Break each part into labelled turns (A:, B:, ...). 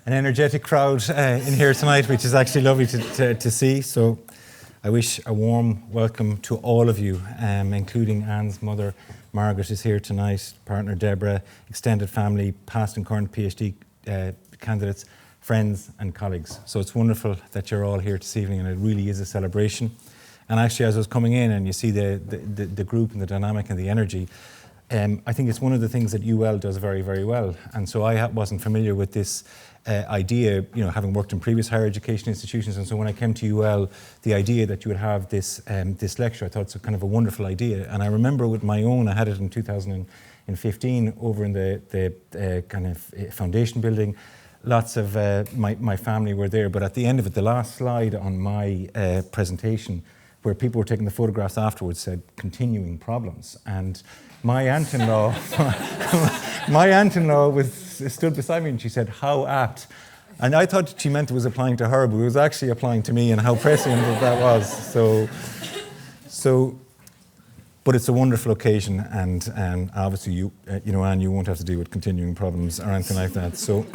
A: an energetic crowd in here tonight, which is actually lovely to see. So I wish a warm welcome to all of you, including Anne's mother, Margaret, is here tonight, partner Deborah, extended family, past and current PhD candidates, friends and colleagues. So it's wonderful that you're all here this evening, and it really is a celebration. And actually, as I was coming in and you see the group and the dynamic and the energy, I think it's one of the things that UL does very, very well. And so I wasn't familiar with this idea, having worked in previous higher education institutions. And so when I came to UL, the idea that you would have this lecture, I thought it's kind of a wonderful idea. And I remember with my own, I had it in 2015 over in the kind of foundation building. Lots of my family were there. But at the end of it, the last slide on my presentation, where people were taking the photographs afterwards, said continuing problems. And my aunt-in-law stood beside me and she said, "How apt." And I thought she meant it was applying to her, but it was actually applying to me, and how prescient that was. But it's a wonderful occasion, and obviously you Anne, you won't have to deal with continuing problems or anything like that. So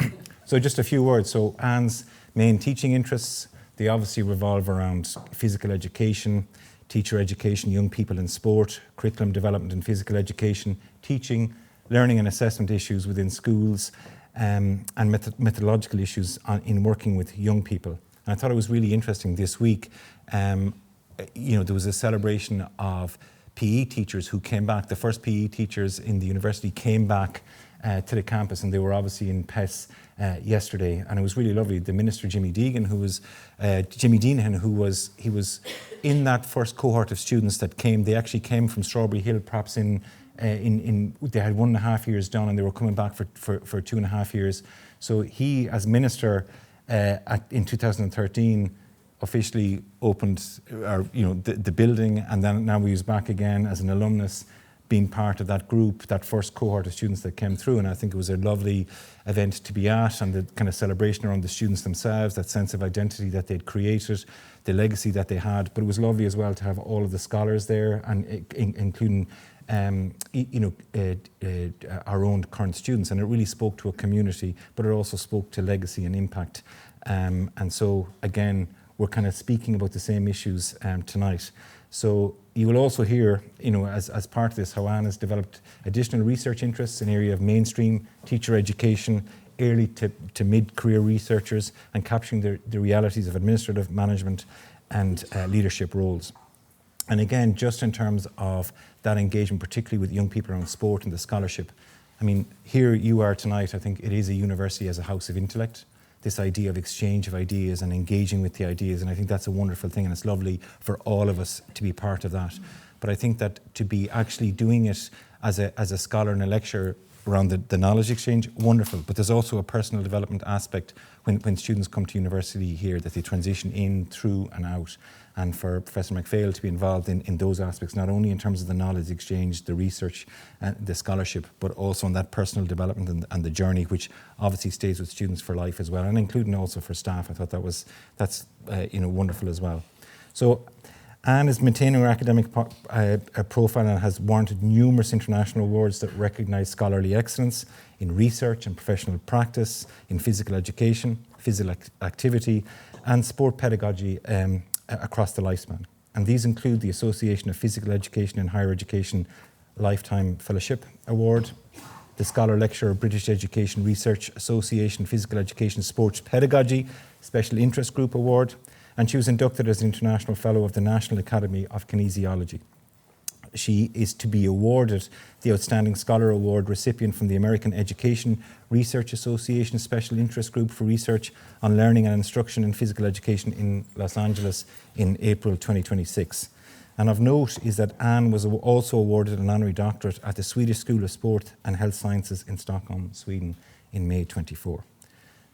A: just a few words. So Anne's main teaching interests, they obviously revolve around physical education, teacher education, young people in sport, curriculum development and physical education, teaching, learning and assessment issues within schools, and methodological issues in working with young people. And I thought it was really interesting this week. There was a celebration of PE teachers who came back. The first PE teachers in the university came back to the campus, and they were obviously in PES yesterday, and it was really lovely. The minister, Jimmy Deegan, who was in that first cohort of students that came. They actually came from Strawberry Hill, perhaps they had 1.5 years done, and they were coming back for 2.5 years. So he, as minister, in 2013, officially opened the building, and then now he was back again as an alumnus, being part of that group, that first cohort of students that came through. And I think it was a lovely event to be at, and the kind of celebration around the students themselves, that sense of identity that they'd created, the legacy that they had. But it was lovely as well to have all of the scholars there, and including our own current students. And it really spoke to a community, but it also spoke to legacy and impact. And so again, we're kind of speaking about the same issues tonight. So you will also hear, as part of this, how Anne has developed additional research interests in the area of mainstream teacher education, early to mid-career researchers, and capturing the realities of administrative management and leadership roles. And again, just in terms of that engagement, particularly with young people around sport and the scholarship, I mean, here you are tonight. I think it is a university as a house of intellect. This idea of exchange of ideas and engaging with the ideas, and I think that's a wonderful thing, and it's lovely for all of us to be part of that. But I think that to be actually doing it as a scholar and a lecturer around the knowledge exchange, wonderful. But there's also a personal development aspect when students come to university here, that they transition in, through and out. And for Professor MacPhail to be involved in those aspects, not only in terms of the knowledge exchange, the research, the scholarship, but also on that personal development and the journey, which obviously stays with students for life as well, and including also for staff. I thought that's wonderful as well. So Anne is maintaining her academic profile and has warranted numerous international awards that recognise scholarly excellence in research and professional practice, in physical education, physical activity, and sport pedagogy across the lifespan. And these include the Association of Physical Education and Higher Education Lifetime Fellowship Award, the Scholar Lecturer British Education Research Association Physical Education Sports Pedagogy Special Interest Group Award, and she was inducted as an International Fellow of the National Academy of Kinesiology. She is to be awarded the Outstanding Scholar Award recipient from the American Education Research Association Special Interest Group for Research on Learning and Instruction in Physical Education in Los Angeles in April 2026. And of note is that Anne was also awarded an honorary doctorate at the Swedish School of Sport and Health Sciences in Stockholm, Sweden in May 24.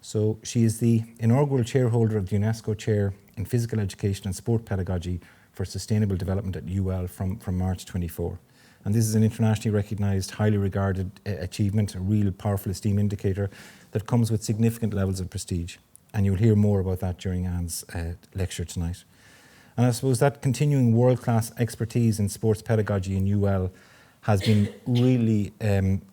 A: So she is the inaugural chairholder of the UNESCO Chair in Physical Education and Sport Pedagogy for Sustainable Development at UL from March 24. And this is an internationally recognised, highly regarded achievement, a real powerful esteem indicator that comes with significant levels of prestige. And you'll hear more about that during Anne's lecture tonight. And I suppose that continuing world-class expertise in sports pedagogy in UL has been really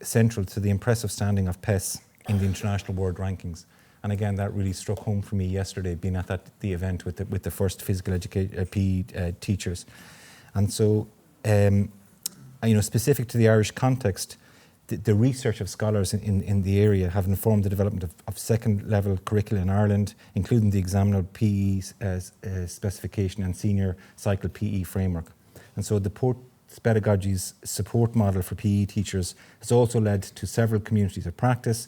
A: central to the impressive standing of PES in the international world rankings. And again, that really struck home for me yesterday, being at the event with the first physical PE teachers. And so, specific to the Irish context, the research of scholars in the area have informed the development of second-level curricula in Ireland, including the examinable PE specification and senior cycle PE framework. And so the Pedagogy's support model for PE teachers has also led to several communities of practice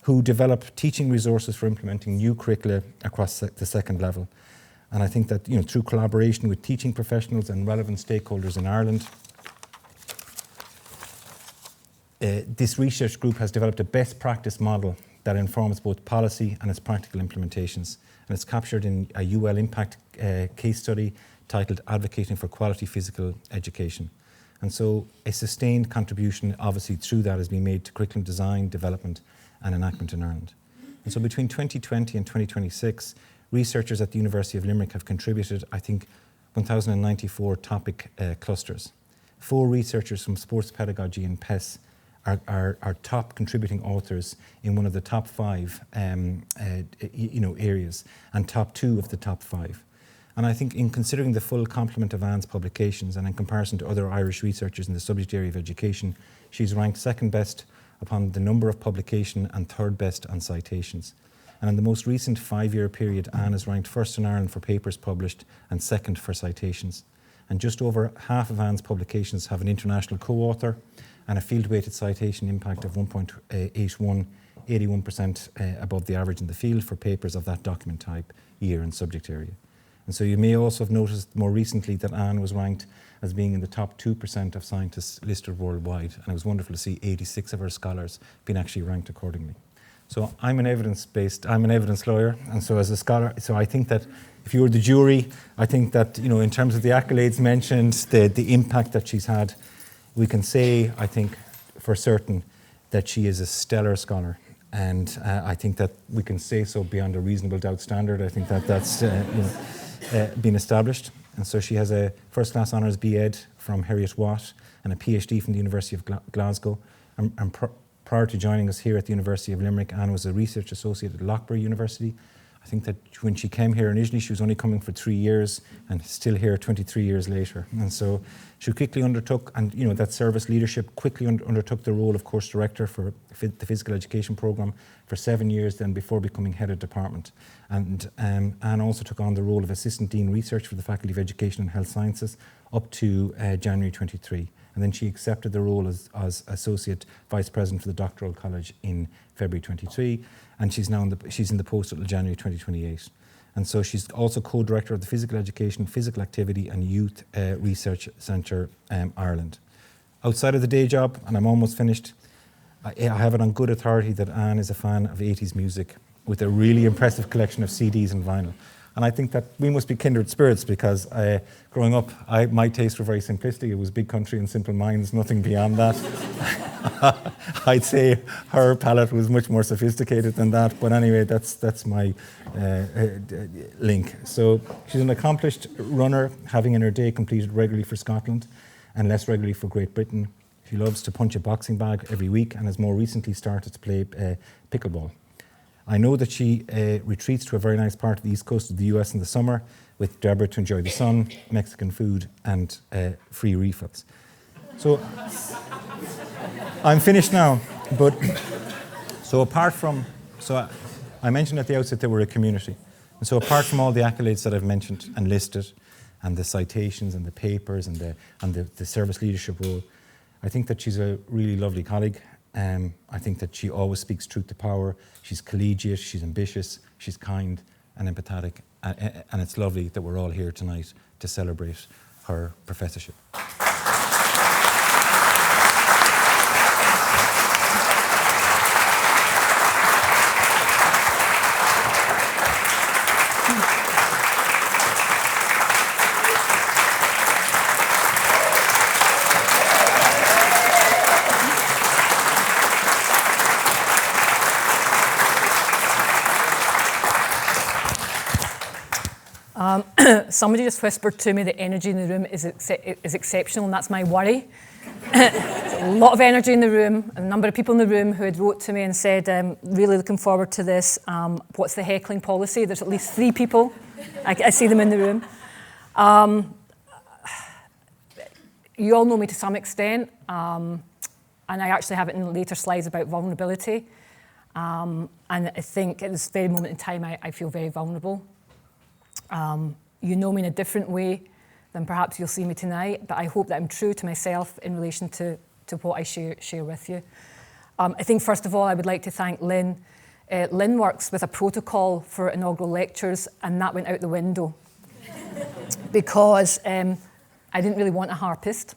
A: who develop teaching resources for implementing new curricula across the second level. And I think that through collaboration with teaching professionals and relevant stakeholders in Ireland, this research group has developed a best practice model that informs both policy and its practical implementations. And it's captured in a UL impact case study titled Advocating for Quality Physical Education. And so a sustained contribution obviously through that has been made to curriculum design, development and enactment in Ireland. And so between 2020 and 2026, researchers at the University of Limerick have contributed, I think, 1,094 topic clusters. 4 researchers from sports pedagogy and PES are top contributing authors in one of the top 5 areas, and top 2 of the top 5. And I think in considering the full complement of Anne's publications and in comparison to other Irish researchers in the subject area of education, she's ranked second best upon the number of publication and third best on citations. And in the most recent 5-year period, Anne is ranked first in Ireland for papers published and second for citations. And just over half of Anne's publications have an international co-author and a field-weighted citation impact of 1.81, 81% above the average in the field for papers of that document type, year and subject area. And so you may also have noticed more recently that Anne was ranked as being in the top 2% of scientists listed worldwide. And it was wonderful to see 86 of her scholars being actually ranked accordingly. So I'm an evidence lawyer, and so as a scholar, so I think that if you were the jury, I think that, in terms of the accolades mentioned, the impact that she's had, we can say, I think, for certain, that she is a stellar scholar. And I think that we can say so beyond a reasonable doubt standard. I think that that's been established. And so she has a first-class honours B.Ed from Heriot-Watt and a PhD from the University of Glasgow. And prior to joining us here at the University of Limerick, Anne was a research associate at Loughborough University. I think that when she came here initially, she was only coming for 3 years and still here 23 years later. And so she quickly undertook, and that service leadership quickly undertook the role of course director for the physical education programme for 7 years then before becoming head of department. And Anne also took on the role of assistant dean research for the Faculty of Education and Health Sciences up to January 23. And then she accepted the role as associate vice president for the doctoral college in February 23, and she's in the post until January 2028. And so she's also co-director of the Physical Education, Physical Activity and Youth Research Centre Ireland. Outside of the day job, and I'm almost finished, I have it on good authority that Anne is a fan of 80s music with a really impressive collection of CDs and vinyl. And I think that we must be kindred spirits because growing up, my tastes were very simplistic. It was Big Country and Simple Minds, nothing beyond that. I'd say her palate was much more sophisticated than that. But anyway, that's my link. So she's an accomplished runner, having in her day competed regularly for Scotland and less regularly for Great Britain. She loves to punch a boxing bag every week and has more recently started to play pickleball. I know that she retreats to a very nice part of the east coast of the US in the summer with Deborah to enjoy the sun, Mexican food and free refills. So I'm finished now, but I mentioned at the outset that we're a community. And so apart from all the accolades that I've mentioned and listed and the citations and the papers and the service leadership role, I think that she's a really lovely colleague. I think that she always speaks truth to power. She's collegiate, she's ambitious, she's kind and empathetic. And it's lovely that we're all here tonight to celebrate her professorship.
B: Somebody just whispered to me the energy in the room is exceptional, and that's my worry. There's a lot of energy in the room, a number of people in the room who had wrote to me and said, really looking forward to this. What's the heckling policy? There's at least 3 people. I see them in the room. You all know me to some extent, and I actually have it in later slides about vulnerability. And I think at this very moment in time, I feel very vulnerable. You know me in a different way than perhaps you'll see me tonight, but I hope that I'm true to myself in relation to what I share with you. I think, first of all, I would like to thank Lynn. Lynn works with a protocol for inaugural lectures, and that went out the window because I didn't really want a harpist.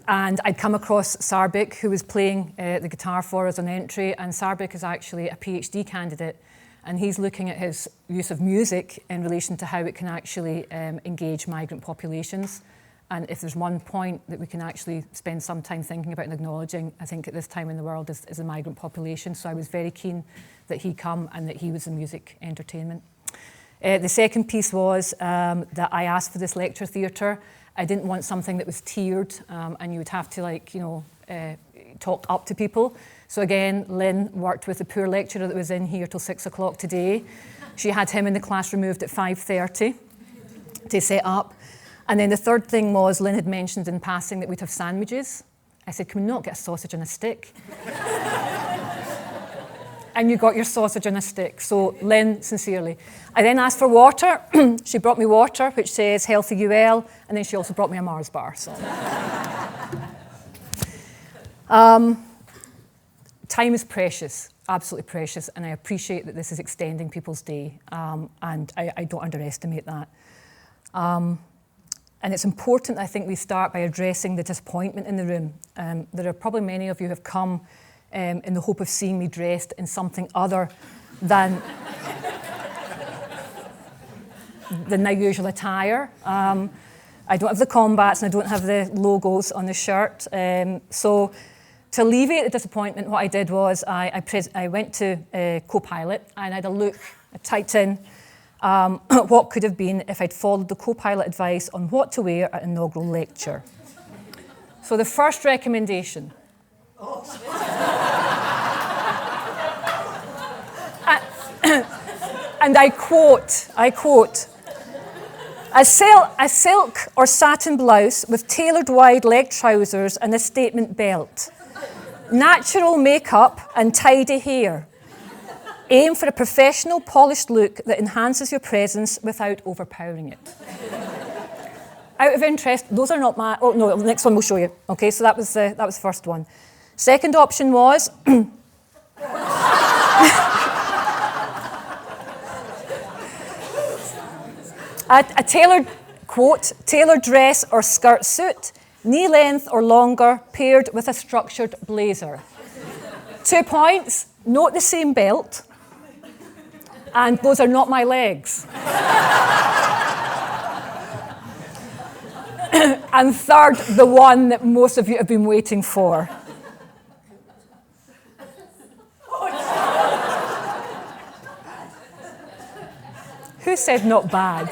B: And I'd come across Sarbik, who was playing the guitar for us on entry, and Sarbik is actually a PhD candidate, and he's looking at his use of music in relation to how it can actually engage migrant populations. And if there's one point that we can actually spend some time thinking about and acknowledging, I think at this time in the world is the migrant population. So I was very keen that he come and that he was the music entertainment. The second piece was that I asked for this lecture theatre. I didn't want something that was tiered and you would have to talk up to people. So again, Lynn worked with the poor lecturer that was in here till 6 o'clock today. She had him in the class removed at 5:30 to set up. And then the third thing was Lynn had mentioned in passing that we'd have sandwiches. I said, can we not get a sausage on a stick? And you got your sausage on a stick. So Lynn, sincerely. I then asked for water. She brought me water, which says healthy UL, and then she also brought me a Mars bar. So. Time is precious, absolutely precious, and I appreciate that this is extending people's day, and I don't underestimate that. And it's important, I think, we start by addressing the disappointment in the room. There are probably many of you who have come in the hope of seeing me dressed in something other than my usual attire. I don't have the combats and I don't have the logos on the shirt. So to alleviate the disappointment, what I did was I went to Copilot and I had a look. I typed in what could have been if I'd followed the Copilot advice on what to wear at an inaugural lecture. So the first recommendation. And I quote, a silk or satin blouse with tailored wide leg trousers and a statement belt. Natural makeup and tidy hair. Aim for a professional, polished look that enhances your presence without overpowering it. Out of interest, those are not my... Oh, no, the next one we'll show you. Okay, so that was the first one. Second option was... a tailored, quote, tailored dress or skirt suit, knee length or longer, paired with a structured blazer. 2 points, note the same belt, and those are not my legs. And third, the one that most of you have been waiting for. Who said not bad?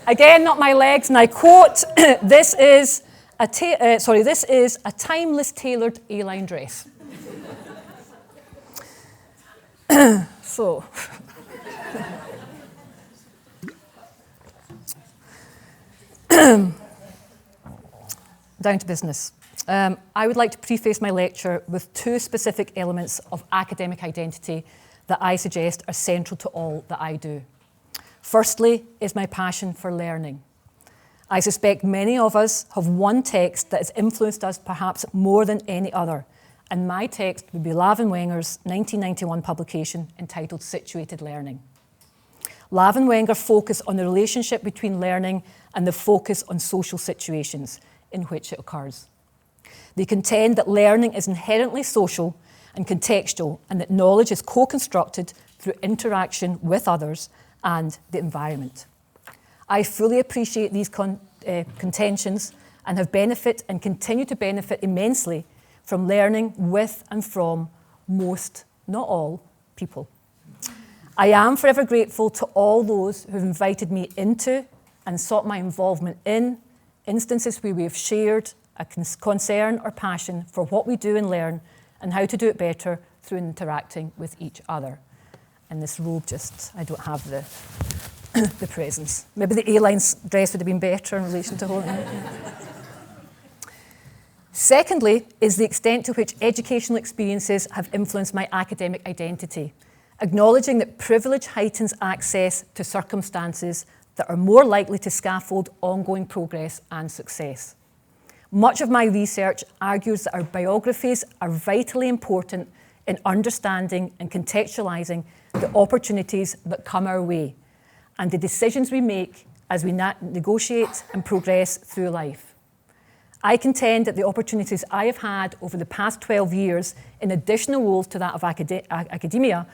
B: Again, not my legs, and I quote, this is a timeless tailored A-line dress. So, down to business. I would like to preface my lecture with 2 specific elements of academic identity that I suggest are central to all that I do. Firstly is my passion for learning. I suspect many of us have one text that has influenced us perhaps more than any other, and my text would be Lavin Wenger's 1991 publication entitled Situated Learning. Lavin Wenger focused on the relationship between learning and the focus on social situations in which it occurs. They contend that learning is inherently social and contextual, and that knowledge is co-constructed through interaction with others and the environment. I fully appreciate these contentions and have benefit and continue to benefit immensely from learning with and from most, not all, people. I am forever grateful to all those who have invited me into and sought my involvement in instances where we have shared a concern or passion for what we do and learn and how to do it better through interacting with each other. And this robe just, I don't have the the presence. Maybe the A-line's dress would have been better in relation to holding it. Secondly, is the extent to which educational experiences have influenced my academic identity, acknowledging that privilege heightens access to circumstances that are more likely to scaffold ongoing progress and success. Much of my research argues that our biographies are vitally important in understanding and contextualising the opportunities that come our way and the decisions we make as we negotiate and progress through life. I contend that the opportunities I have had over the past 12 years, in additional roles to that of academia,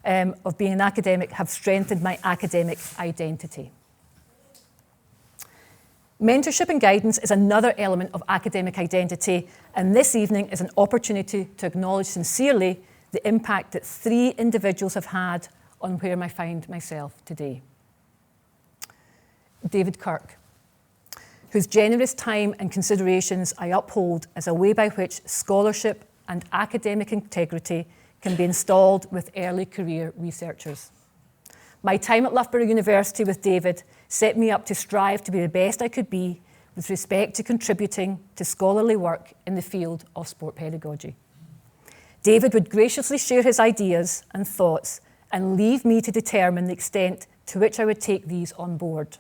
B: of being an academic, have strengthened my academic identity. Mentorship and guidance is another element of academic identity, and this evening is an opportunity to acknowledge sincerely the impact that 3 individuals have had on where I find myself today. David Kirk, whose generous time and considerations I uphold as a way by which scholarship and academic integrity can be installed with early career researchers. My time at Loughborough University with David set me up to strive to be the best I could be with respect to contributing to scholarly work in the field of sport pedagogy. David would graciously share his ideas and thoughts and leave me to determine the extent to which I would take these on board.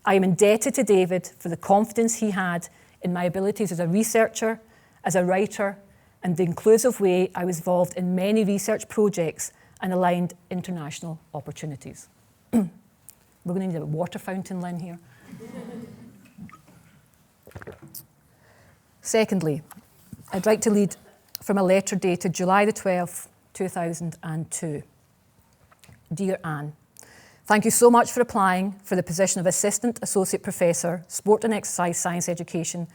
B: I am indebted to David for the confidence he had in my abilities as a researcher, as a writer, and the inclusive way I was involved in many research projects and aligned international opportunities. We're going to need a water fountain, Lynn, here. Secondly, I'd like to read from a letter dated July the 12th, 2002. Dear Anne, thank you so much for applying for the position of Assistant Associate Professor, Sport and Exercise Science Education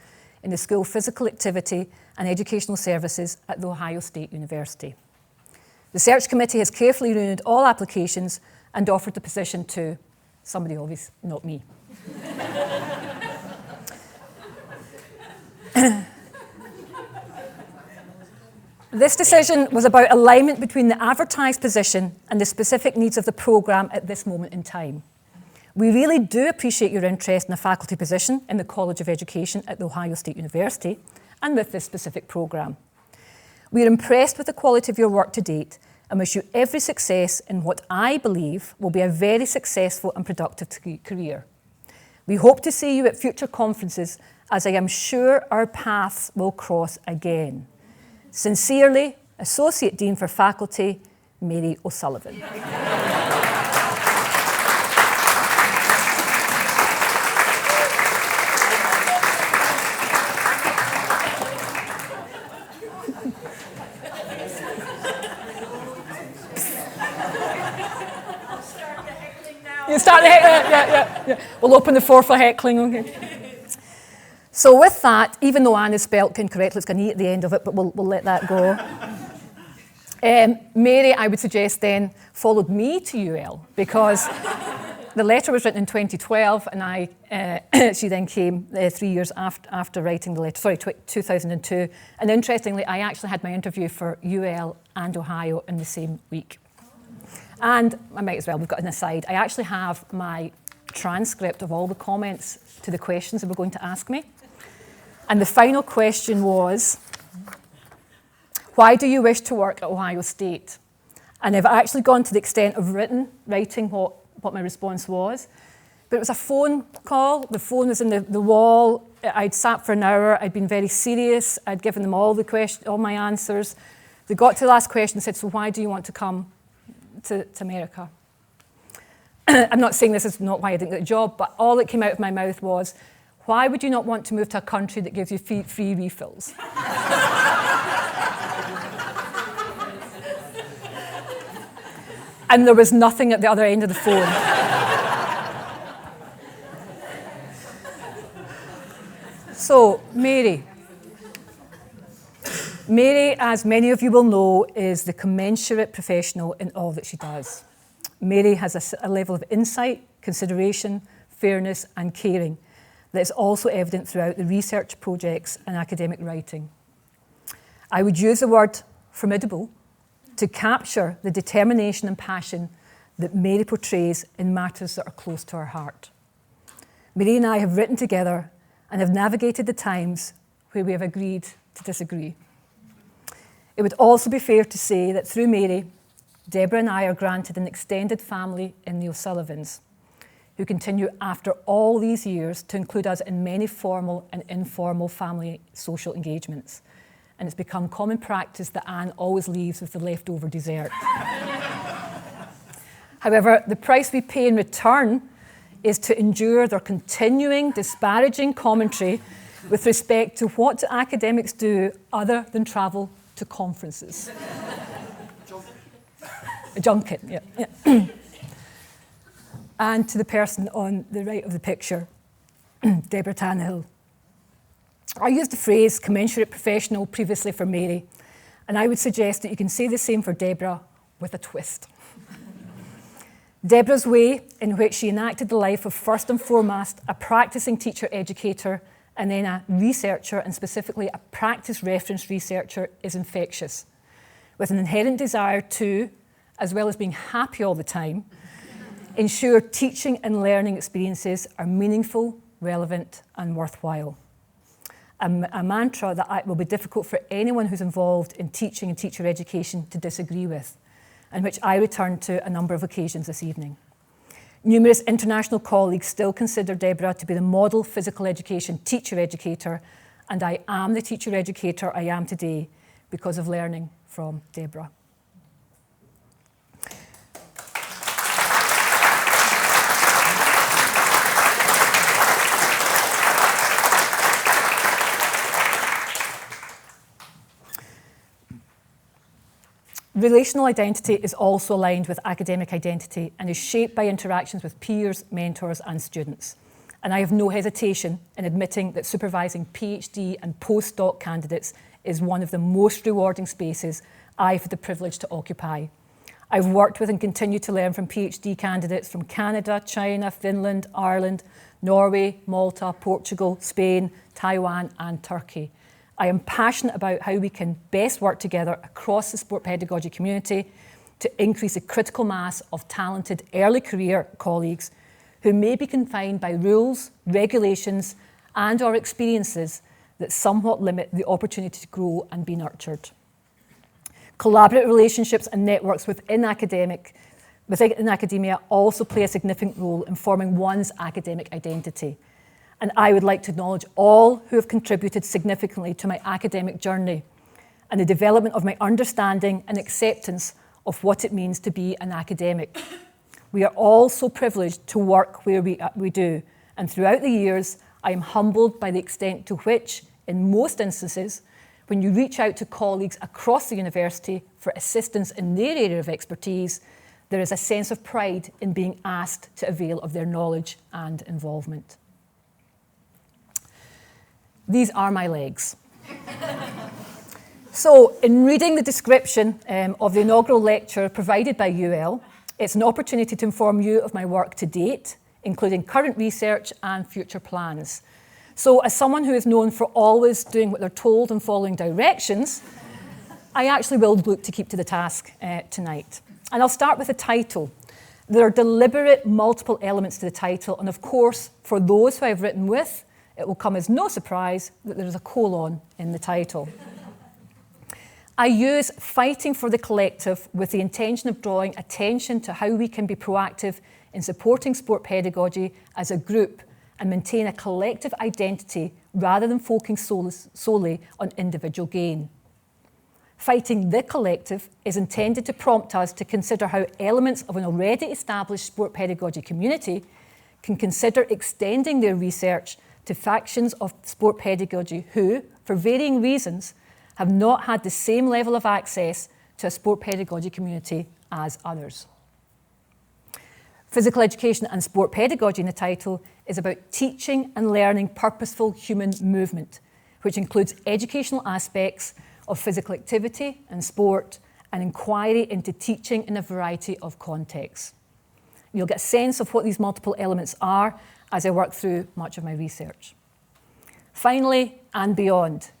B: in the School of Physical Activity and Educational Services at The Ohio State University. The search committee has carefully reviewed all applications and offered the position to somebody obvious, not me. This decision was about alignment between the advertised position and the specific needs of the programme at this moment in time. We really do appreciate your interest in a faculty position in the College of Education at The Ohio State University and with this specific programme. We are impressed with the quality of your work to date and wish you every success in what I believe will be a very successful and productive career. We hope to see you at future conferences, as I am sure our paths will cross again. Sincerely, Associate Dean for Faculty, Mary O'Sullivan. You start the heckling? Yeah. We'll open the floor for heckling, okay. So with that, even though Anne is spelt incorrectly, it's got an E at the end of it, but we'll let that go. Mary, I would suggest then, followed me to UL, because the letter was written in 2012, and she then came 3 years after writing the letter, 2002. And interestingly, I actually had my interview for UL and Ohio in the same week. And I might as well, we've got an aside. I actually have my transcript of all the comments to the questions that were going to ask me. And the final question was, why do you wish to work at Ohio State? And I've actually gone to the extent of writing what my response was. But it was a phone call. The phone was in the wall. I'd sat for an hour. I'd been very serious. I'd given them all my answers. They got to the last question and said, so why do you want to come to America? I'm not saying this is not why I didn't get the job, but all that came out of my mouth was, why would you not want to move to a country that gives you free refills? And there was nothing at the other end of the phone. So, Mary, as many of you will know, is the commensurate professional in all that she does. Mary has a level of insight, consideration, fairness and caring that is also evident throughout the research projects and academic writing. I would use the word formidable to capture the determination and passion that Mary portrays in matters that are close to her heart. Mary and I have written together and have navigated the times where we have agreed to disagree. It would also be fair to say that through Mary, Deborah and I are granted an extended family in the O'Sullivans, who continue after all these years to include us in many formal and informal family social engagements. And it's become common practice that Anne always leaves with the leftover dessert. However, the price we pay in return is to endure their continuing disparaging commentary with respect to what do academics do other than travel to conferences. A junket, yeah. And to the person on the right of the picture, Deborah Tannehill. I used the phrase commensurate professional previously for Mary, and I would suggest that you can say the same for Deborah with a twist. Deborah's way in which she enacted the life of first and foremost a practicing teacher-educator and then a researcher, and specifically a practice reference researcher, is infectious, with an inherent desire to, as well as being happy all the time, ensure teaching and learning experiences are meaningful, relevant and worthwhile. A mantra that will be difficult for anyone who's involved in teaching and teacher education to disagree with, and which I return to a number of occasions this evening. Numerous international colleagues still consider Deborah to be the model physical education teacher-educator, and I am the teacher-educator I am today because of learning from Deborah. Relational identity is also aligned with academic identity and is shaped by interactions with peers, mentors and students. And I have no hesitation in admitting that supervising PhD and postdoc candidates is one of the most rewarding spaces I've had the privilege to occupy. I've worked with and continue to learn from PhD candidates from Canada, China, Finland, Ireland, Norway, Malta, Portugal, Spain, Taiwan and Turkey. I am passionate about how we can best work together across the sport pedagogy community to increase a critical mass of talented early career colleagues who may be confined by rules, regulations, and or experiences that somewhat limit the opportunity to grow and be nurtured. Collaborative relationships and networks within academia also play a significant role in forming one's academic identity. And I would like to acknowledge all who have contributed significantly to my academic journey and the development of my understanding and acceptance of what it means to be an academic. We are all so privileged to work where we do, and throughout the years, I am humbled by the extent to which, in most instances, when you reach out to colleagues across the university for assistance in their area of expertise, there is a sense of pride in being asked to avail of their knowledge and involvement. These are my legs. So, in reading the description of the inaugural lecture provided by UL, it's an opportunity to inform you of my work to date, including current research and future plans. So, as someone who is known for always doing what they're told and following directions, I actually will look to keep to the task tonight. And I'll start with the title. There are deliberate multiple elements to the title, and of course, for those who I've written with, it will come as no surprise that there is a colon in the title. I use fighting for the collective with the intention of drawing attention to how we can be proactive in supporting sport pedagogy as a group and maintain a collective identity rather than focusing solely on individual gain. Fighting the collective is intended to prompt us to consider how elements of an already established sport pedagogy community can consider extending their research to factions of sport pedagogy who, for varying reasons, have not had the same level of access to a sport pedagogy community as others. Physical education and sport pedagogy in the title is about teaching and learning purposeful human movement, which includes educational aspects of physical activity and sport and inquiry into teaching in a variety of contexts. You'll get a sense of what these multiple elements are as I work through much of my research. Finally, and beyond,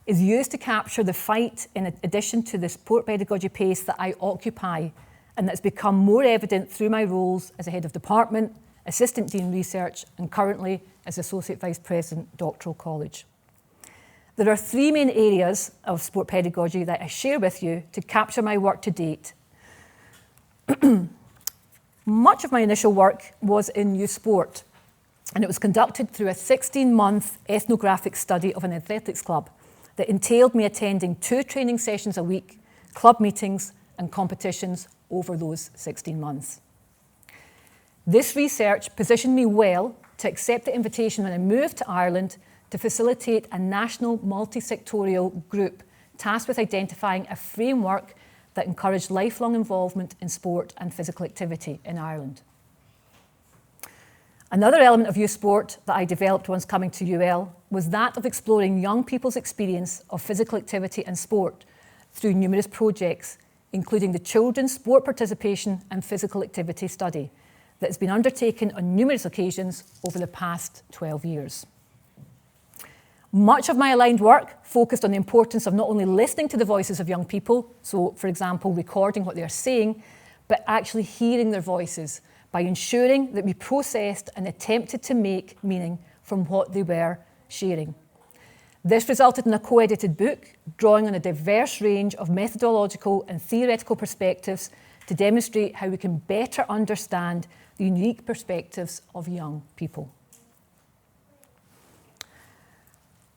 B: is used to capture the fight in addition to the sport pedagogy pace that I occupy and that's become more evident through my roles as a head of department, assistant dean research, and currently as associate vice president, doctoral college. There are three main areas of sport pedagogy that I share with you to capture my work to date. Much of my initial work was in youth sport, and it was conducted through a 16-month ethnographic study of an athletics club that entailed me attending 2 training sessions a week, club meetings and competitions over those 16 months. This research positioned me well to accept the invitation when I moved to Ireland to facilitate a national multi-sectorial group tasked with identifying a framework that encouraged lifelong involvement in sport and physical activity in Ireland. Another element of youth sport that I developed once coming to UL was that of exploring young people's experience of physical activity and sport through numerous projects, including the Children's Sport Participation and Physical Activity Study that has been undertaken on numerous occasions over the past 12 years. Much of my aligned work focused on the importance of not only listening to the voices of young people, so for example, recording what they are saying, but actually hearing their voices by ensuring that we processed and attempted to make meaning from what they were sharing. This resulted in a co-edited book, drawing on a diverse range of methodological and theoretical perspectives to demonstrate how we can better understand the unique perspectives of young people.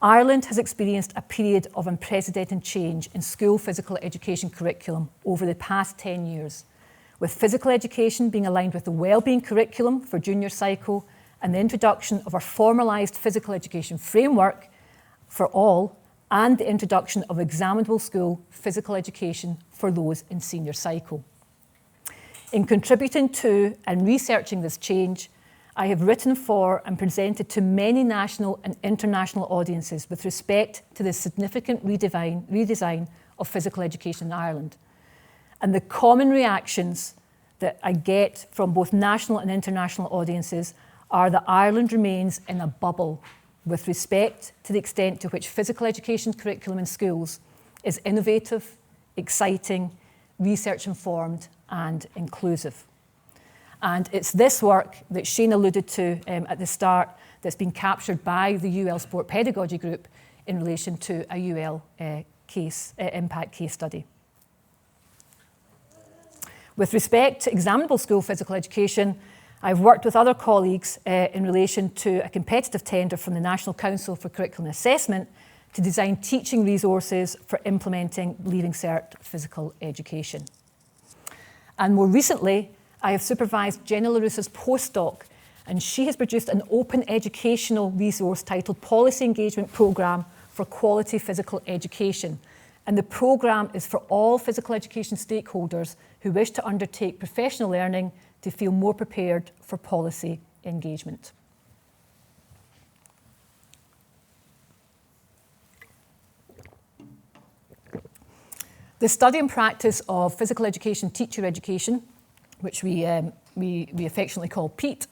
B: Ireland has experienced a period of unprecedented change in school physical education curriculum over the past 10 years, with physical education being aligned with the wellbeing curriculum for junior cycle and the introduction of a formalised physical education framework for all and the introduction of examinable school physical education for those in senior cycle. In contributing to and researching this change, I have written for and presented to many national and international audiences with respect to the significant redesign of physical education in Ireland. And the common reactions that I get from both national and international audiences are that Ireland remains in a bubble with respect to the extent to which physical education curriculum in schools is innovative, exciting, research-informed and inclusive. And it's this work that Shane alluded to at the start that's been captured by the UL Sport Pedagogy Group in relation to a UL impact case study. With respect to examinable school physical education, I've worked with other colleagues in relation to a competitive tender from the National Council for Curriculum Assessment to design teaching resources for implementing Leaving Cert physical education. And more recently, I have supervised Jenna LaRussa's postdoc, and she has produced an open educational resource titled Policy Engagement Programme for Quality Physical Education. And the programme is for all physical education stakeholders who wish to undertake professional learning to feel more prepared for policy engagement. The study and practice of physical education teacher education, which we affectionately call PETE,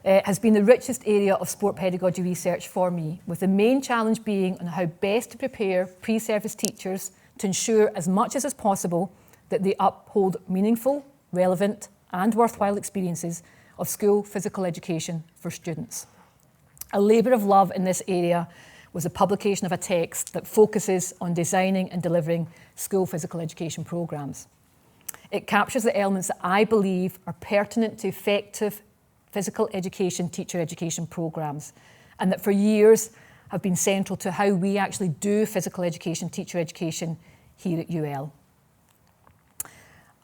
B: has been the richest area of sport pedagogy research for me, with the main challenge being on how best to prepare pre-service teachers to ensure as much as is possible that they uphold meaningful, relevant and worthwhile experiences of school physical education for students. A labour of love in this area was the publication of a text that focuses on designing and delivering school physical education programmes. It captures the elements that I believe are pertinent to effective physical education, teacher education programmes, and that for years have been central to how we actually do physical education, teacher education here at UL.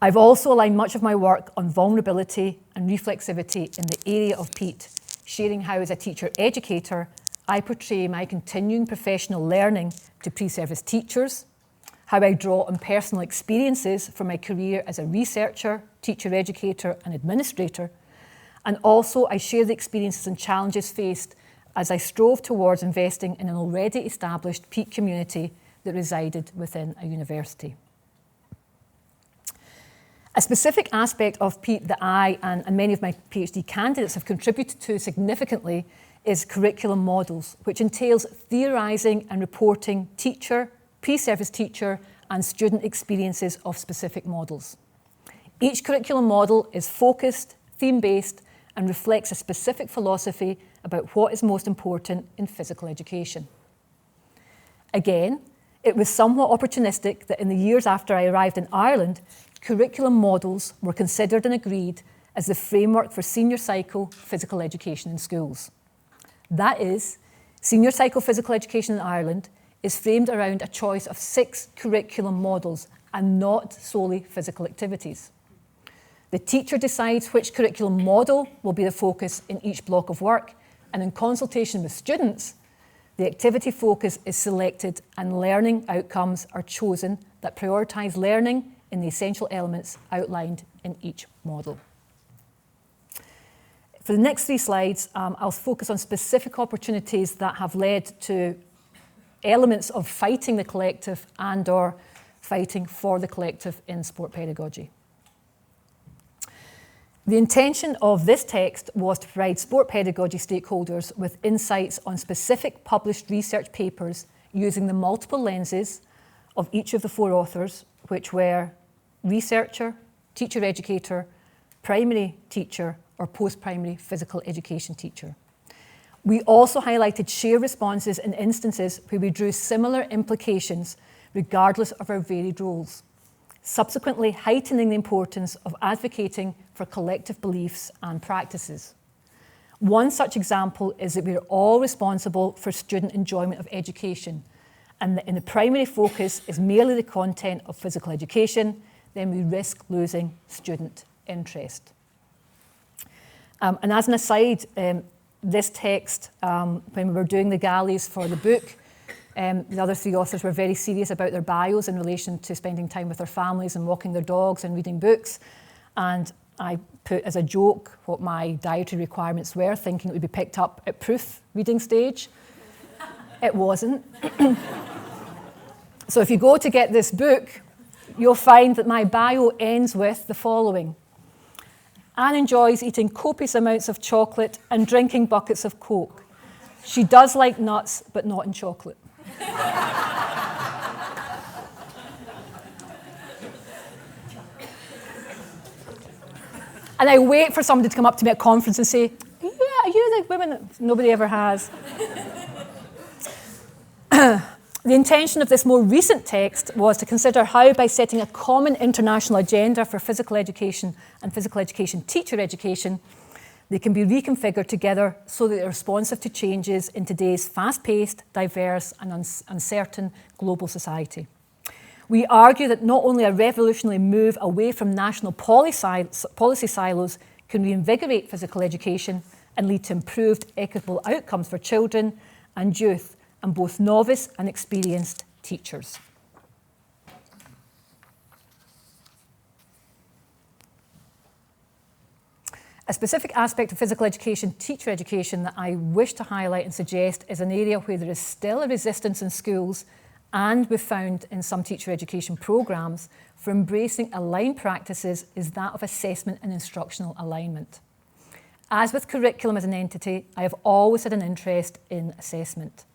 B: I've also aligned much of my work on vulnerability and reflexivity in the area of PETE, sharing how as a teacher educator, I portray my continuing professional learning to pre-service teachers, how I draw on personal experiences from my career as a researcher, teacher educator and administrator, and also I share the experiences and challenges faced as I strove towards investing in an already established PETE community that resided within a university. A specific aspect of PEEP that I and many of my PhD candidates have contributed to significantly is curriculum models, which entails theorising and reporting teacher, pre-service teacher and student experiences of specific models. Each curriculum model is focused, theme-based and reflects a specific philosophy about what is most important in physical education. Again, it was somewhat opportunistic that in the years after I arrived in Ireland, curriculum models were considered and agreed as the framework for senior cycle physical education in schools. That is, senior cycle physical education in Ireland is framed around a choice of 6 curriculum models and not solely physical activities. The teacher decides which curriculum model will be the focus in each block of work, and in consultation with students, the activity focus is selected and learning outcomes are chosen that prioritise learning in the essential elements outlined in each model. For the next 3 slides, I'll focus on specific opportunities that have led to elements of fighting the collective and/or fighting for the collective in sport pedagogy. The intention of this text was to provide sport pedagogy stakeholders with insights on specific published research papers using the multiple lenses of each of the 4 authors, which were researcher, teacher educator, primary teacher, or post-primary physical education teacher. We also highlighted shared responses in instances where we drew similar implications regardless of our varied roles, subsequently heightening the importance of advocating for collective beliefs and practices. One such example is that we are all responsible for student enjoyment of education, and that in the primary focus is merely the content of physical education, then we risk losing student interest. And as an aside, this text, when we were doing the galleys for the book, the other 3 authors were very serious about their bios in relation to spending time with their families and walking their dogs and reading books. And I put as a joke what my dietary requirements were, thinking it would be picked up at proof reading stage. It wasn't. So if you go to get this book, you'll find that my bio ends with the following. Anne enjoys eating copious amounts of chocolate and drinking buckets of Coke. She does like nuts, but not in chocolate. And I wait for somebody to come up to me at a conference and say, yeah, are you the women? Nobody ever has. The intention of this more recent text was to consider how, by setting a common international agenda for physical education and physical education teacher education, they can be reconfigured together so that they're responsive to changes in today's fast-paced, diverse and uncertain global society. We argue that not only a revolutionary move away from national policy silos can reinvigorate physical education and lead to improved equitable outcomes for children and youth, and both novice and experienced teachers. A specific aspect of physical education, teacher education, that I wish to highlight and suggest is an area where there is still a resistance in schools, and we've found in some teacher education programmes, for embracing aligned practices, is that of assessment and instructional alignment. As with curriculum as an entity, I have always had an interest in assessment.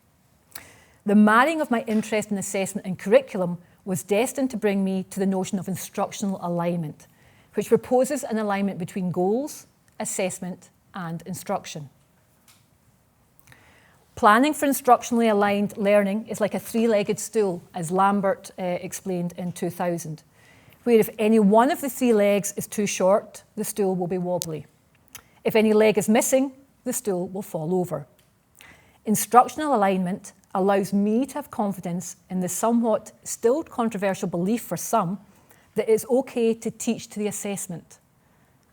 B: The marrying of my interest in assessment and curriculum was destined to bring me to the notion of instructional alignment, which proposes an alignment between goals, assessment, and instruction. Planning for instructionally aligned learning is like a 3-legged stool, as Lambert explained in 2000, where if any one of the 3 legs is too short, the stool will be wobbly. If any leg is missing, the stool will fall over. Instructional alignment allows me to have confidence in the somewhat still controversial belief for some that it's okay to teach to the assessment.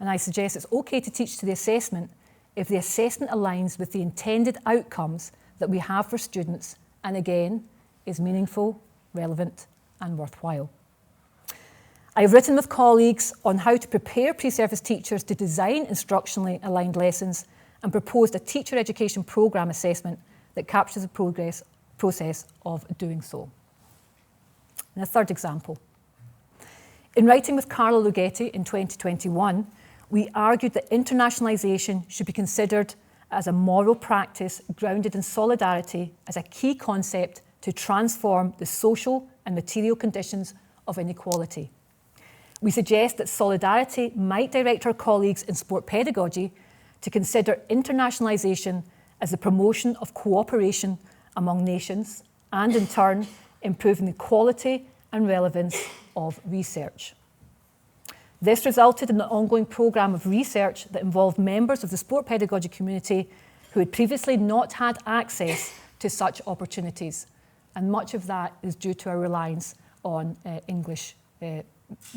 B: And I suggest it's okay to teach to the assessment if the assessment aligns with the intended outcomes that we have for students, and again, is meaningful, relevant, and worthwhile. I've written with colleagues on how to prepare pre-service teachers to design instructionally aligned lessons, and proposed a teacher education programme assessment that captures the process of doing so. And a third example. In writing with Carla Lughetti in 2021, we argued that internationalisation should be considered as a moral practice grounded in solidarity as a key concept to transform the social and material conditions of inequality. We suggest that solidarity might direct our colleagues in sport pedagogy to consider internationalisation as the promotion of cooperation among nations and, in turn, improving the quality and relevance of research. This resulted in an ongoing programme of research that involved members of the sport pedagogy community who had previously not had access to such opportunities. And much of that is due to our reliance on English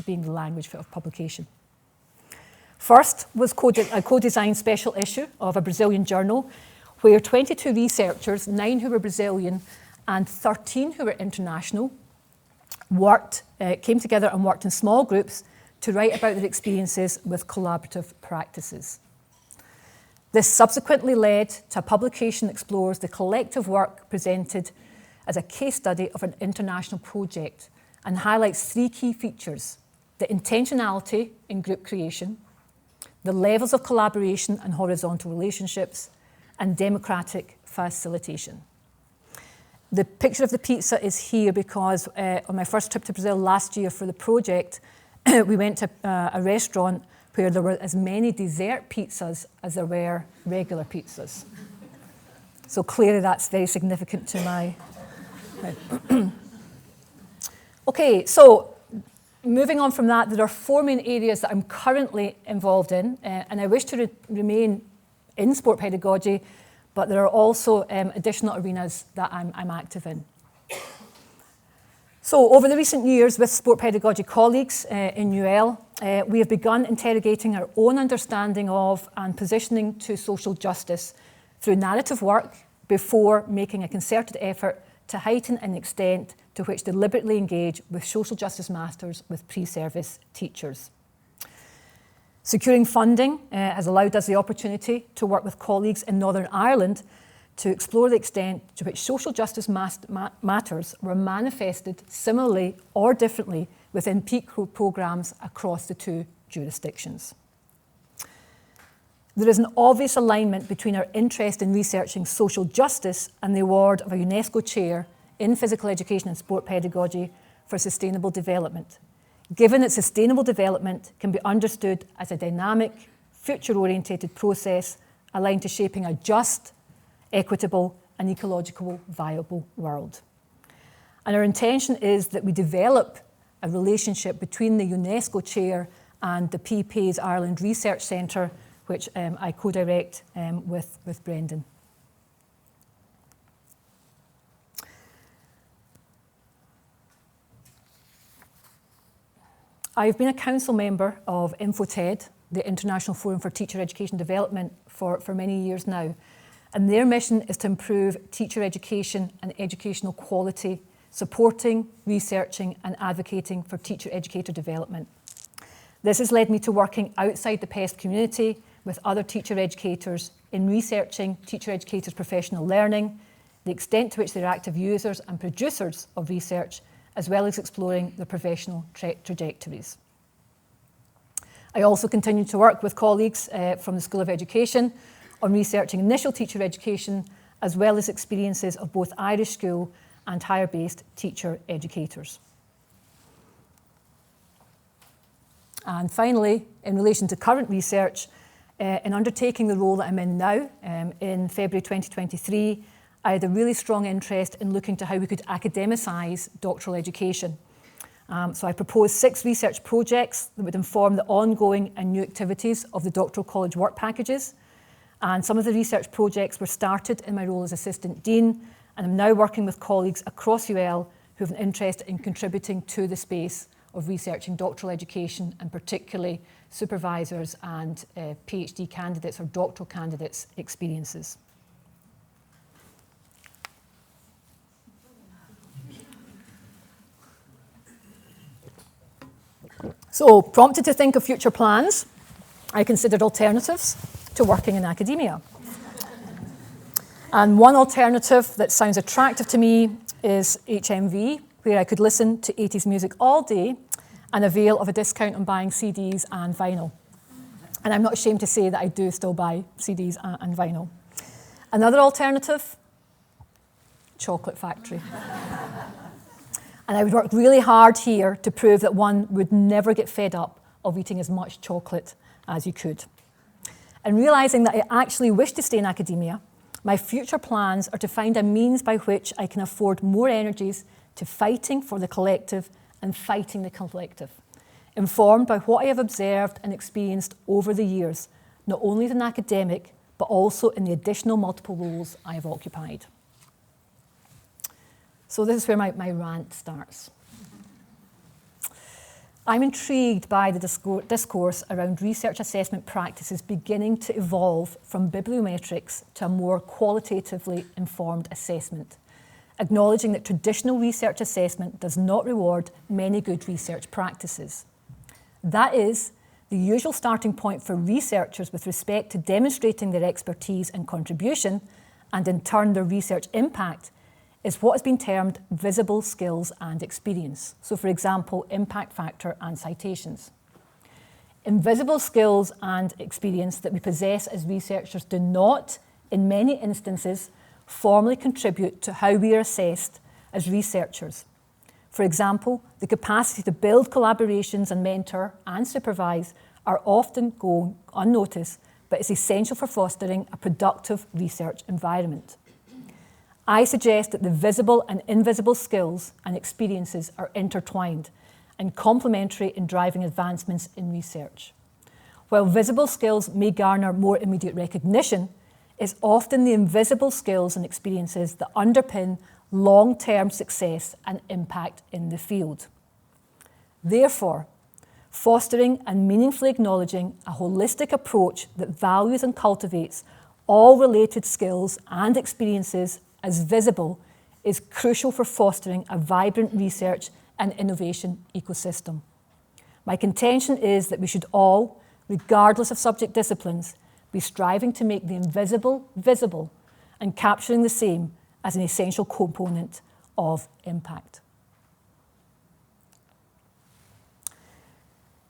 B: being the language of publication. First was a co-designed special issue of a Brazilian journal where 22 researchers, 9 who were Brazilian and 13 who were international, came together and worked in small groups to write about their experiences with collaborative practices. This subsequently led to a publication that explores the collective work presented as a case study of an international project and highlights 3 key features: the intentionality in group creation, the levels of collaboration and horizontal relationships, and democratic facilitation. The picture of the pizza is here because on my first trip to Brazil last year for the project, we went to a restaurant where there were as many dessert pizzas as there were regular pizzas. So clearly that's very significant to my... Okay, so moving on from that, there are 4 main areas that I'm currently involved in, and I wish to remain in sport pedagogy, but there are also additional arenas that I'm active in. So over the recent years with sport pedagogy colleagues in UL, we have begun interrogating our own understanding of and positioning to social justice through narrative work before making a concerted effort to heighten an extent to which deliberately engage with social justice masters with pre-service teachers. Securing funding has allowed us the opportunity to work with colleagues in Northern Ireland to explore the extent to which social justice matters were manifested similarly or differently within peak programmes across the 2 jurisdictions. There is an obvious alignment between our interest in researching social justice and the award of a UNESCO chair in physical education and sport pedagogy for sustainable development, given that sustainable development can be understood as a dynamic, future-orientated process aligned to shaping a just, equitable and ecological viable world. And our intention is that we develop a relationship between the UNESCO chair and the PPA's Ireland Research Centre, which I co-direct with Brendan. I've been a council member of InfoTED, the International Forum for Teacher Education Development, for many years now. And their mission is to improve teacher education and educational quality, supporting, researching and advocating for teacher educator development. This has led me to working outside the PEST community with other teacher educators in researching teacher educators' professional learning, the extent to which they're active users and producers of research, as well as exploring their professional trajectories. I also continue to work with colleagues from the School of Education on researching initial teacher education, as well as experiences of both Irish school and higher-based teacher educators. And finally, in relation to current research, in undertaking the role that I'm in now, in February 2023, I had a really strong interest in looking to how we could academicise doctoral education. So I proposed 6 research projects that would inform the ongoing and new activities of the doctoral college work packages. And some of the research projects were started in my role as Assistant Dean, and I'm now working with colleagues across UL who have an interest in contributing to the space of researching doctoral education, and particularly supervisors and PhD candidates or doctoral candidates' experiences. So, prompted to think of future plans, I considered alternatives to working in academia. And one alternative that sounds attractive to me is HMV, where I could listen to 80s music all day and avail of a discount on buying CDs and vinyl. And I'm not ashamed to say that I do still buy CDs and vinyl. Another alternative, chocolate factory. And I would work really hard here to prove that one would never get fed up of eating as much chocolate as you could. And realising that I actually wish to stay in academia, my future plans are to find a means by which I can afford more energies to fighting for the collective and fighting the collective, informed by what I have observed and experienced over the years, not only as an academic, but also in the additional multiple roles I have occupied. So this is where my rant starts. I'm intrigued by the discourse around research assessment practices beginning to evolve from bibliometrics to a more qualitatively informed assessment, acknowledging that traditional research assessment does not reward many good research practices. That is, the usual starting point for researchers with respect to demonstrating their expertise and contribution, and in turn their research impact, is what has been termed visible skills and experience. So for example, impact factor and citations. Invisible skills and experience that we possess as researchers do not, in many instances, formally contribute to how we are assessed as researchers. For example, the capacity to build collaborations and mentor and supervise are often going unnoticed, but is essential for fostering a productive research environment. I suggest that the visible and invisible skills and experiences are intertwined and complementary in driving advancements in research. While visible skills may garner more immediate recognition, it's often the invisible skills and experiences that underpin long-term success and impact in the field. Therefore, fostering and meaningfully acknowledging a holistic approach that values and cultivates all related skills and experiences as visible is crucial for fostering a vibrant research and innovation ecosystem. My contention is that we should all, regardless of subject disciplines, be striving to make the invisible visible and capturing the same as an essential component of impact.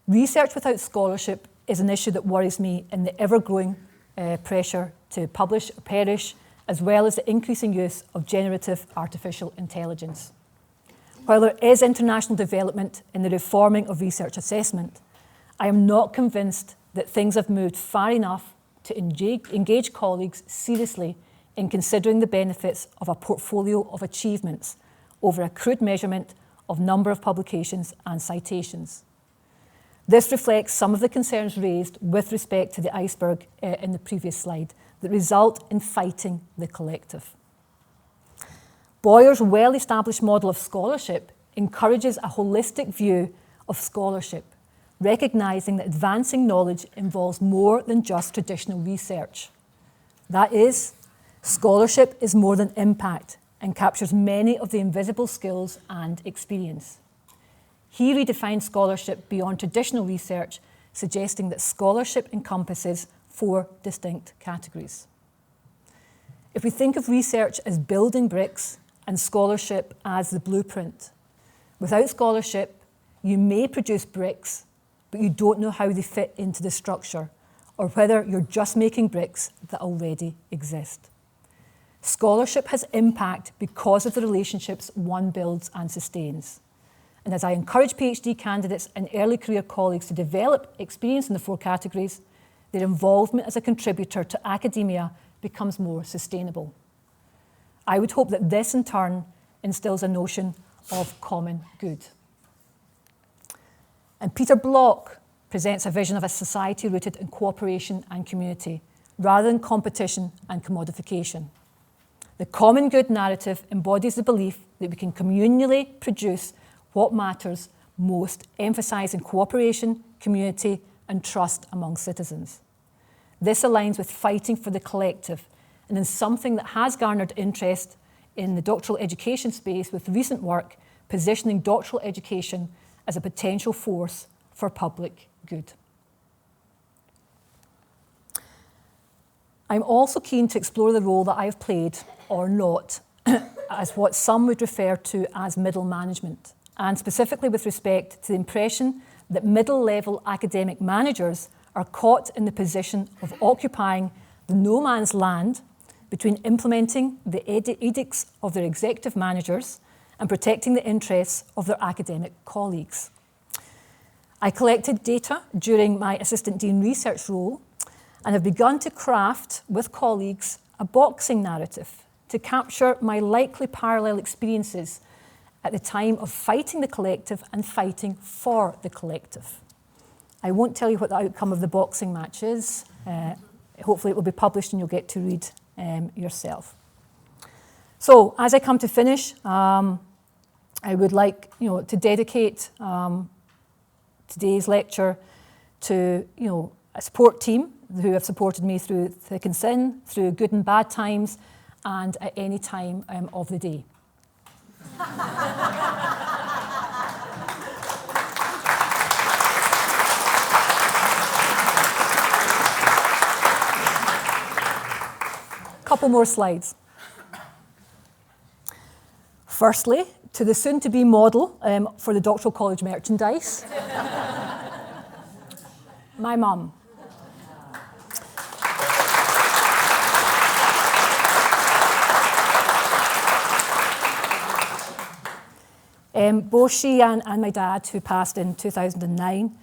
B: Research without scholarship is an issue that worries me in the ever-growing pressure to publish or perish, as well as the increasing use of generative artificial intelligence. While there is international development in the reforming of research assessment, I am not convinced that things have moved far enough to engage colleagues seriously in considering the benefits of a portfolio of achievements over a crude measurement of number of publications and citations. This reflects some of the concerns raised with respect to the iceberg in the previous slide that result in fighting the collective. Boyer's well-established model of scholarship encourages a holistic view of scholarship, recognising that advancing knowledge involves more than just traditional research. That is, scholarship is more than impact and captures many of the invisible skills and experience. He redefined scholarship beyond traditional research, suggesting that scholarship encompasses 4 distinct categories. If we think of research as building bricks and scholarship as the blueprint, without scholarship, you may produce bricks, but you don't know how they fit into the structure, or whether you're just making bricks that already exist. Scholarship has impact because of the relationships one builds and sustains. And as I encourage PhD candidates and early career colleagues to develop experience in the 4 categories, their involvement as a contributor to academia becomes more sustainable. I would hope that this in turn instills a notion of common good. And Peter Block presents a vision of a society rooted in cooperation and community, rather than competition and commodification. The common good narrative embodies the belief that we can communally produce what matters most, emphasising cooperation, community, and trust among citizens. This aligns with fighting for the collective, and is something that has garnered interest in the doctoral education space with recent work positioning doctoral education as a potential force for public good. I'm also keen to explore the role that I have played, or not, as what some would refer to as middle management, and specifically with respect to the impression that middle-level academic managers are caught in the position of occupying the no man's land between implementing the edicts of their executive managers and protecting the interests of their academic colleagues. I collected data during my Assistant Dean research role and have begun to craft, with colleagues, a boxing narrative to capture my likely parallel experiences at the time of fighting the collective and fighting for the collective. I won't tell you what the outcome of the boxing match is. Hopefully it will be published and you'll get to read yourself. So as I come to finish, I would like to dedicate today's lecture to a support team who have supported me through thick and thin, through good and bad times, and at any time of the day. Couple more slides. Firstly, to the soon-to-be model for the Doctoral College merchandise, my mum. Both she and my dad, who passed in 2009,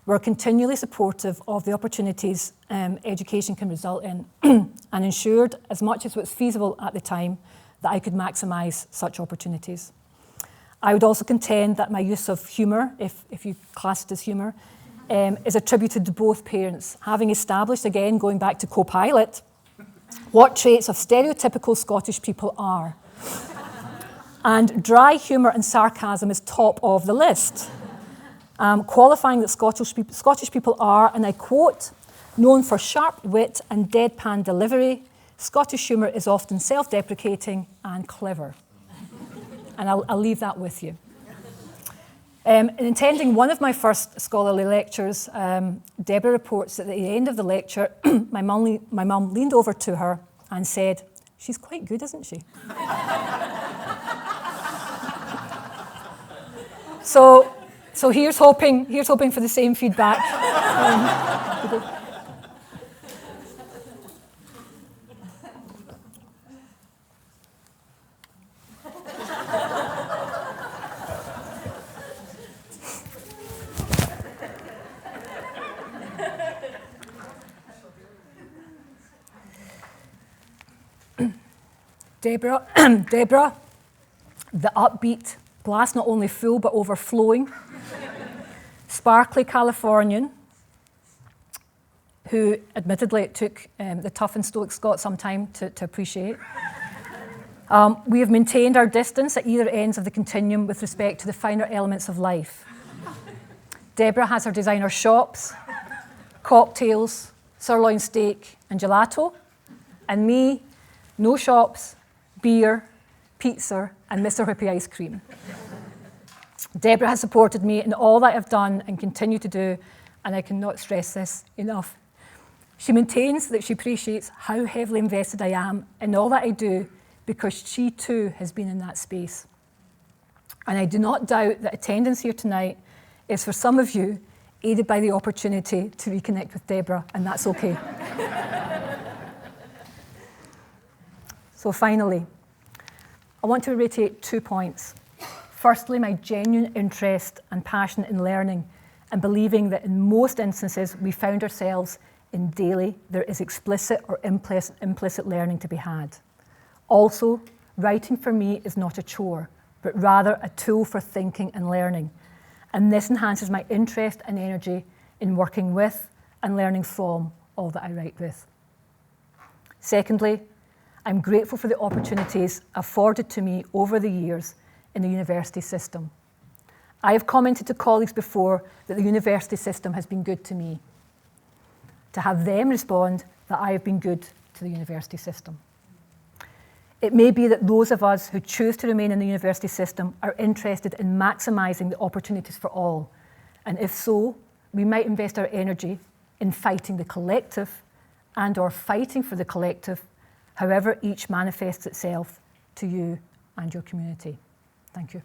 B: were continually supportive of the opportunities education can result in and ensured, as much as was feasible at the time, that I could maximise such opportunities. I would also contend that my use of humour, if you class it as humour, is attributed to both parents, having established, again, going back to co-pilot, what traits of stereotypical Scottish people are. And dry humour and sarcasm is top of the list, qualifying that Scottish people are, and I quote, known for sharp wit and deadpan delivery. Scottish humour is often self-deprecating and clever. And I'll leave that with you. In attending one of my first scholarly lectures, Deborah reports that at the end of the lecture, my mum leaned over to her and said, "She's quite good, isn't she?" So here's hoping for the same feedback. Deborah, the upbeat, glass not only full but overflowing, sparkly Californian, who admittedly it took the tough and stoic Scot some time to appreciate. We have maintained our distance at either ends of the continuum with respect to the finer elements of life. Deborah has her designer shops, cocktails, sirloin steak and gelato, and me, no shops, beer, pizza, and Mr. Whippy ice cream. Deborah has supported me in all that I've done and continue to do, and I cannot stress this enough. She maintains that she appreciates how heavily invested I am in all that I do because she too has been in that space. And I do not doubt that attendance here tonight is for some of you aided by the opportunity to reconnect with Deborah, and that's okay. So finally, I want to reiterate 2 points. Firstly, my genuine interest and passion in learning and believing that in most instances we found ourselves in daily, there is explicit or implicit learning to be had. Also, writing for me is not a chore, but rather a tool for thinking and learning. And this enhances my interest and energy in working with and learning from all that I write with. Secondly, I'm grateful for the opportunities afforded to me over the years in the university system. I have commented to colleagues before that the university system has been good to me. To have them respond that I have been good to the university system. It may be that those of us who choose to remain in the university system are interested in maximising the opportunities for all, and if so, we might invest our energy in fighting the collective and/or fighting for the collective, however each manifests itself to you and your community. Thank you.